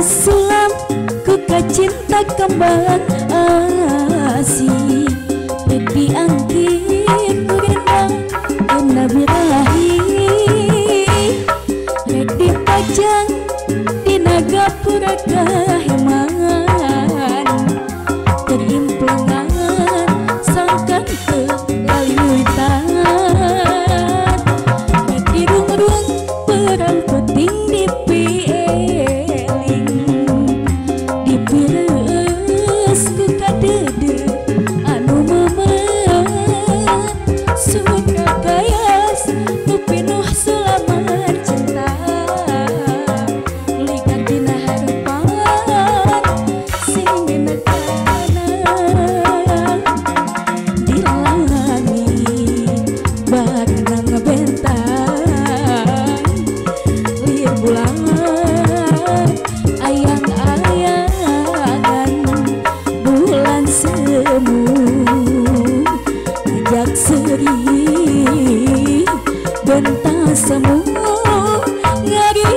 Sulam ku cinta kembang asih rek diangkir ku gendang kena birahi rek dipajang di Nagapura kaheman terimplengan sangkan ke laliutan rek dirung-rung perang puting di bentang semu ngari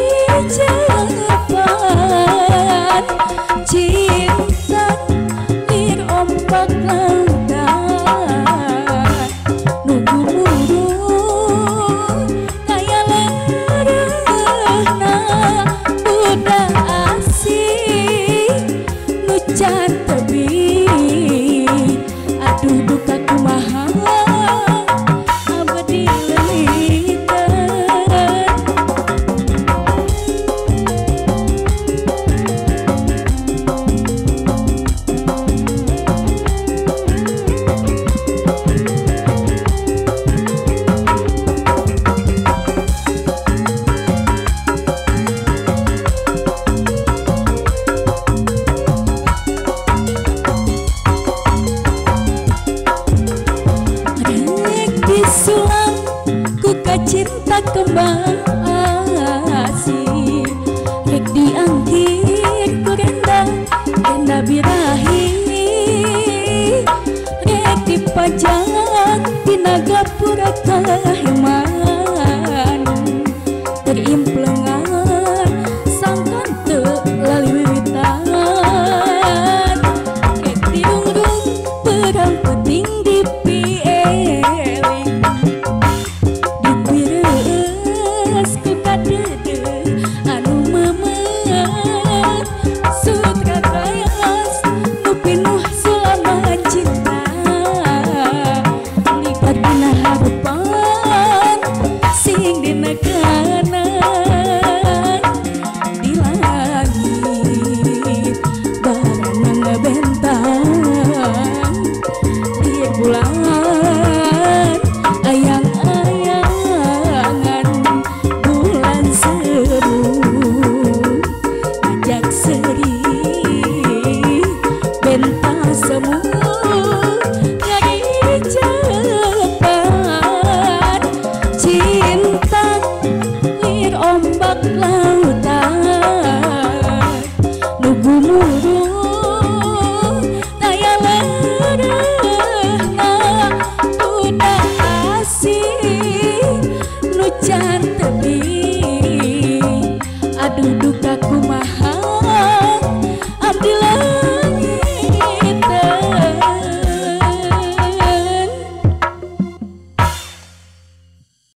japan cinta lir ombak lautan nunggu murung kaya lerena budak asing nucan tebing aduh duka kumaha Sulam ku cinta kembang asih rek diangkir ku gendang kena birahi rek dipajang di Nagapura